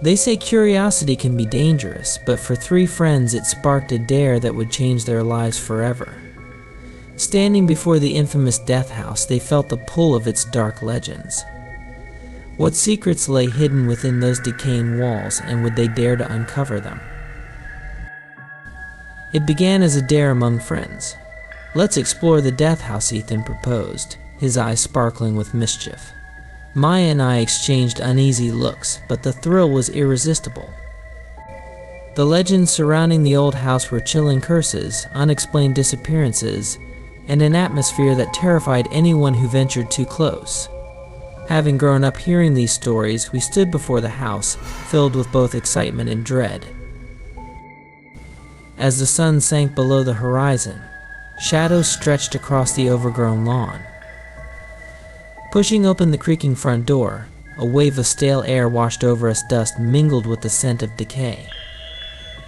They say curiosity can be dangerous, but for three friends it sparked a dare that would change their lives forever. Standing before the infamous death house, they felt the pull of its dark legends. What secrets lay hidden within those decaying walls, and would they dare to uncover them? It began as a dare among friends. "Let's explore the death house," Ethan proposed, his eyes sparkling with mischief. Maya and I exchanged uneasy looks, but the thrill was irresistible. The legends surrounding the old house were chilling curses, unexplained disappearances, and an atmosphere that terrified anyone who ventured too close. Having grown up hearing these stories, we stood before the house, filled with both excitement and dread. As the sun sank below the horizon, shadows stretched across the overgrown lawn. Pushing open the creaking front door, a wave of stale air washed over us, dust mingled with the scent of decay.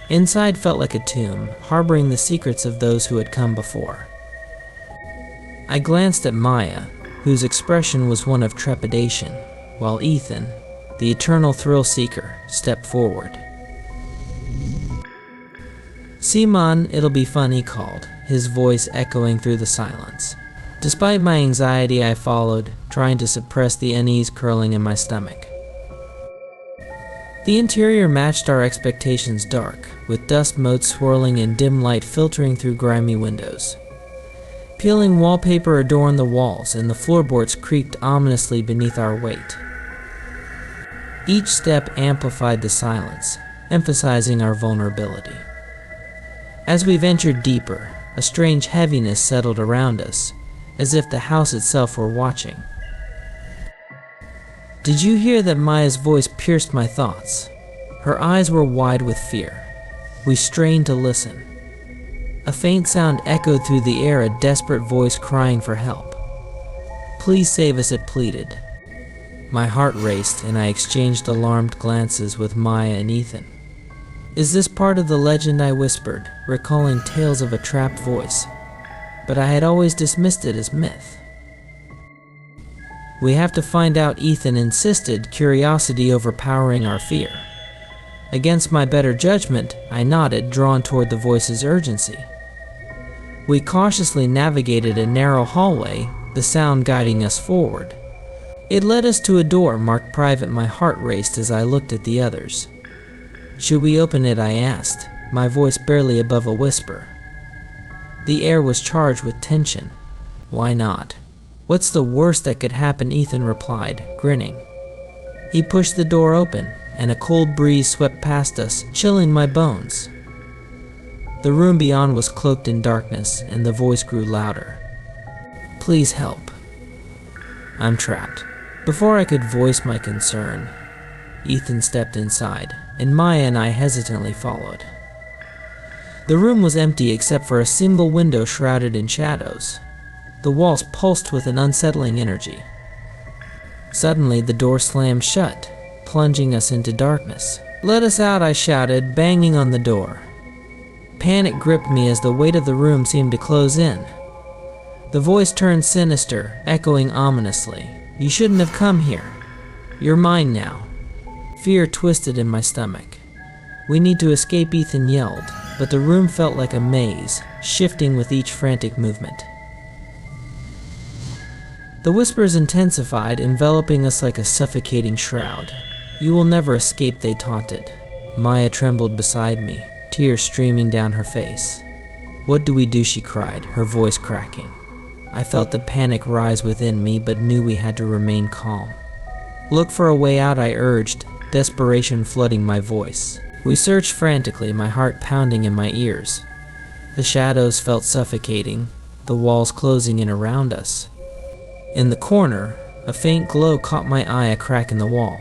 Inside felt like a tomb, harboring the secrets of those who had come before. I glanced at Maya, whose expression was one of trepidation, while Ethan, the eternal thrill seeker, stepped forward. "Simon, it'll be fun," he called, his voice echoing through the silence. Despite my anxiety, I followed, trying to suppress the unease curling in my stomach. The interior matched our expectations: dark, with dust motes swirling and dim light filtering through grimy windows. Peeling wallpaper adorned the walls, and the floorboards creaked ominously beneath our weight. Each step amplified the silence, emphasizing our vulnerability. As we ventured deeper, a strange heaviness settled around us, as if the house itself were watching. "Did you hear that?" Maya's voice pierced my thoughts. Her eyes were wide with fear. We strained to listen. A faint sound echoed through the air, a desperate voice crying for help. "Please save us," it pleaded. My heart raced, and I exchanged alarmed glances with Maya and Ethan. "Is this part of the legend?" I whispered, recalling tales of a trapped voice, but I had always dismissed it as myth. "We have to find out," Ethan insisted, curiosity overpowering our fear. Against my better judgment, I nodded, drawn toward the voice's urgency. We cautiously navigated a narrow hallway, the sound guiding us forward. It led us to a door marked private. My heart raced as I looked at the others. "Should we open it?" I asked, my voice barely above a whisper. The air was charged with tension. "Why not? What's the worst that could happen?" Ethan replied, grinning. He pushed the door open, and a cold breeze swept past us, chilling my bones. The room beyond was cloaked in darkness, and the voice grew louder. "Please help. I'm trapped." Before I could voice my concern, Ethan stepped inside, and Maya and I hesitantly followed. The room was empty except for a single window shrouded in shadows. The walls pulsed with an unsettling energy. Suddenly, the door slammed shut, plunging us into darkness. "Let us out," I shouted, banging on the door. Panic gripped me as the weight of the room seemed to close in. The voice turned sinister, echoing ominously. "You shouldn't have come here. You're mine now." Fear twisted in my stomach. "We need to escape," Ethan yelled, but the room felt like a maze, shifting with each frantic movement. The whispers intensified, enveloping us like a suffocating shroud. "You will never escape," they taunted. Maya trembled beside me, tears streaming down her face. "What do we do?" she cried, her voice cracking. I felt the panic rise within me, but knew we had to remain calm. "Look for a way out," I urged, desperation flooding my voice. We searched frantically, my heart pounding in my ears. The shadows felt suffocating, the walls closing in around us. In the corner, a faint glow caught my eye, a crack in the wall.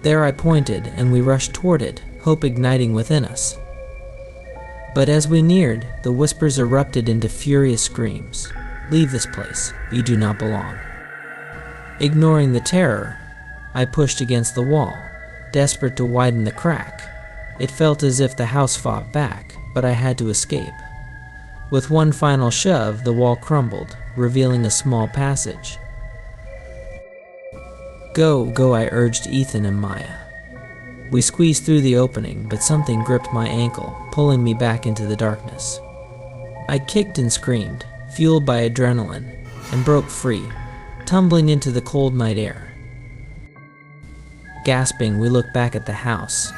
There I pointed, and we rushed toward it, hope igniting within us. But as we neared, the whispers erupted into furious screams. "Leave this place. You do not belong." Ignoring the terror, I pushed against the wall, desperate to widen the crack. It felt as if the house fought back, but I had to escape. With one final shove, the wall crumbled, revealing a small passage. Go," I urged Ethan and Maya. We squeezed through the opening, but something gripped my ankle, pulling me back into the darkness. I kicked and screamed, fueled by adrenaline, and broke free, tumbling into the cold night air. Gasping, we looked back at the house.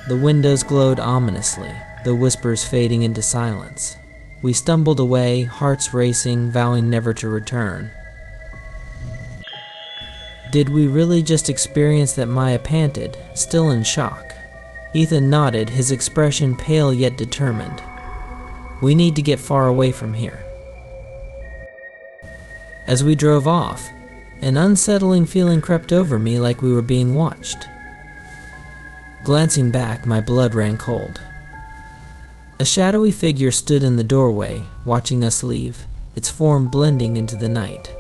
The windows glowed ominously, the whispers fading into silence. We stumbled away, hearts racing, vowing never to return. Did we really just experience that? Maya panted, still in shock. Ethan nodded, his expression pale yet determined. We need to get far away from here. As we drove off, an unsettling feeling crept over me, like we were being watched. Glancing back, my blood ran cold. A shadowy figure stood in the doorway, watching us leave, its form blending into the night.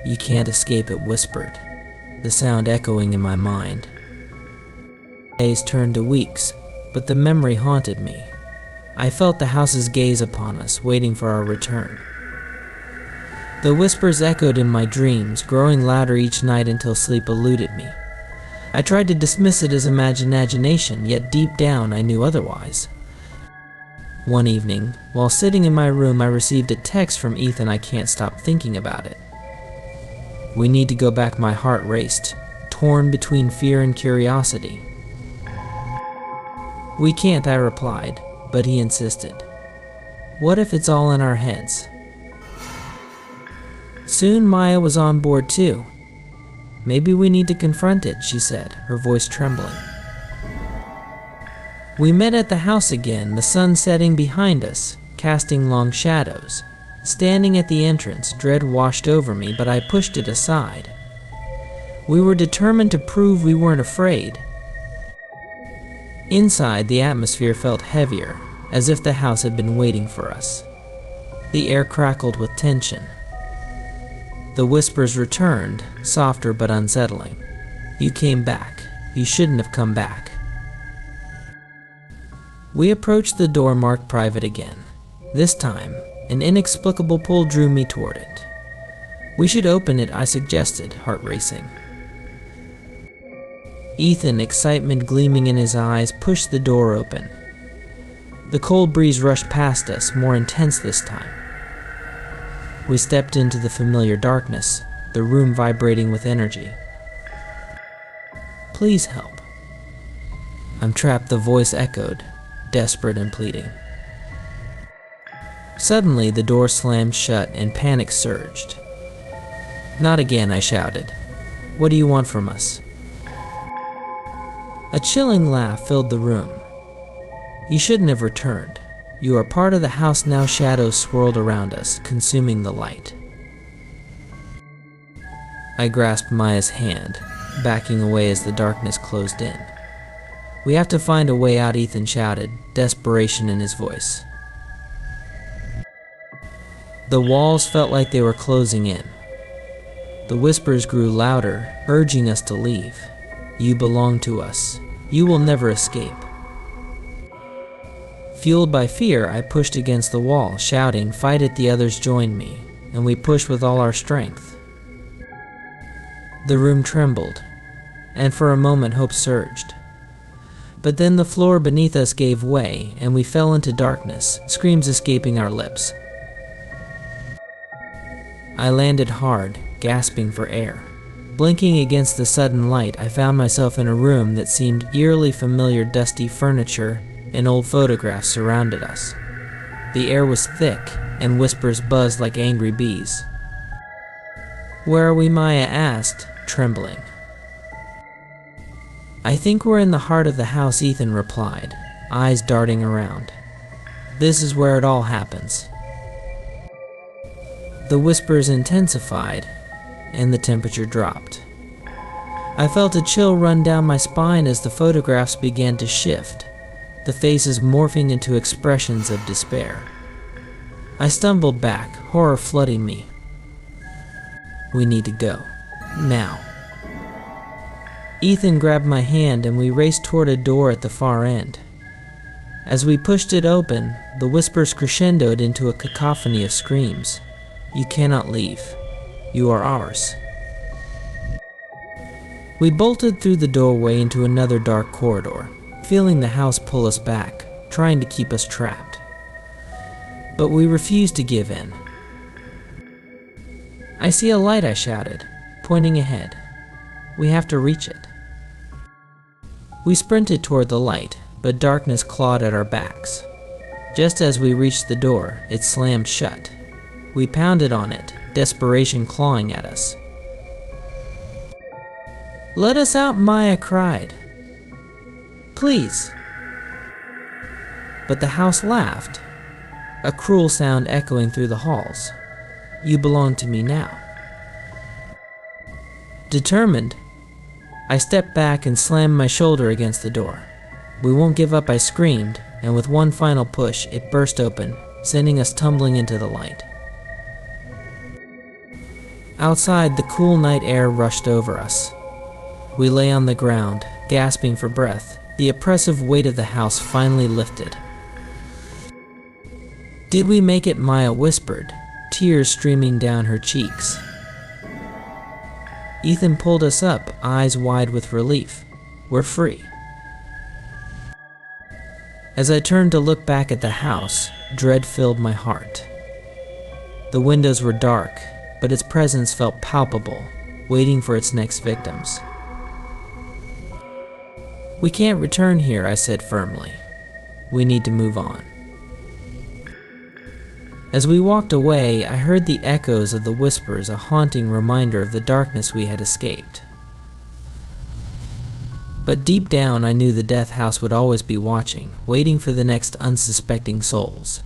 "You can't escape," it whispered, the sound echoing in my mind. Days turned to weeks, but the memory haunted me. I felt the house's gaze upon us, waiting for our return. The whispers echoed in my dreams, growing louder each night until sleep eluded me. I tried to dismiss it as imagination, yet deep down I knew otherwise. One evening, while sitting in my room, I received a text from Ethan. I can't stop thinking about it. "We need to go back." My heart raced, torn between fear and curiosity. "We can't," I replied, but he insisted. "What if it's all in our heads?" Soon Maya was on board too. "Maybe we need to confront it," she said, her voice trembling. We met at the house again, the sun setting behind us, casting long shadows. Standing at the entrance, dread washed over me, but I pushed it aside. We were determined to prove we weren't afraid. Inside, the atmosphere felt heavier, as if the house had been waiting for us. The air crackled with tension. The whispers returned, softer but unsettling. "You came back. You shouldn't have come back." We approached the door marked private again. This time, an inexplicable pull drew me toward it. "We should open it," I suggested, heart racing. Ethan, excitement gleaming in his eyes, pushed the door open. The cold breeze rushed past us, more intense this time. We stepped into the familiar darkness, the room vibrating with energy. "Please help." "I'm trapped," the voice echoed, desperate and pleading. Suddenly, the door slammed shut and panic surged. "Not again," I shouted. "What do you want from us?" A chilling laugh filled the room. "You shouldn't have returned. You are part of the house now." Shadows swirled around us, consuming the light. I grasped Maya's hand, backing away as the darkness closed in. "We have to find a way out," Ethan shouted, desperation in his voice. The walls felt like they were closing in. The whispers grew louder, urging us to leave. "You belong to us. You will never escape." Fueled by fear, I pushed against the wall, shouting, "Fight it!" The others joined me, and we pushed with all our strength. The room trembled, and for a moment hope surged. But then the floor beneath us gave way, and we fell into darkness, screams escaping our lips. I landed hard, gasping for air. Blinking against the sudden light, I found myself in a room that seemed eerily familiar. Dusty furniture and old photographs surrounded us. The air was thick, and whispers buzzed like angry bees. "Where are we?" Maya asked, trembling. "I think we're in the heart of the house," Ethan replied, eyes darting around. "This is where it all happens." The whispers intensified, and the temperature dropped. I felt a chill run down my spine as the photographs began to shift, the faces morphing into expressions of despair. I stumbled back, horror flooding me. "We need to go. Now." Ethan grabbed my hand and we raced toward a door at the far end. As we pushed it open, the whispers crescendoed into a cacophony of screams. "You cannot leave. You are ours." We bolted through the doorway into another dark corridor, feeling the house pull us back, trying to keep us trapped. But we refused to give in. "I see a light," I shouted, pointing ahead. "We have to reach it." We sprinted toward the light, but darkness clawed at our backs. Just as we reached the door, it slammed shut. We pounded on it, desperation clawing at us. "Let us out," Maya cried. "Please." But the house laughed, a cruel sound echoing through the halls. "You belong to me now." Determined, I stepped back and slammed my shoulder against the door. "We won't give up," I screamed, and with one final push, it burst open, sending us tumbling into the light. Outside, the cool night air rushed over us. We lay on the ground, gasping for breath. The oppressive weight of the house finally lifted. "Did we make it?" Maya whispered, tears streaming down her cheeks. Ethan pulled us up, eyes wide with relief. "We're free." As I turned to look back at the house, dread filled my heart. The windows were dark, but its presence felt palpable, waiting for its next victims. "We can't return here," I said firmly. "We need to move on." As we walked away, I heard the echoes of the whispers, a haunting reminder of the darkness we had escaped. But deep down, I knew the death house would always be watching, waiting for the next unsuspecting souls.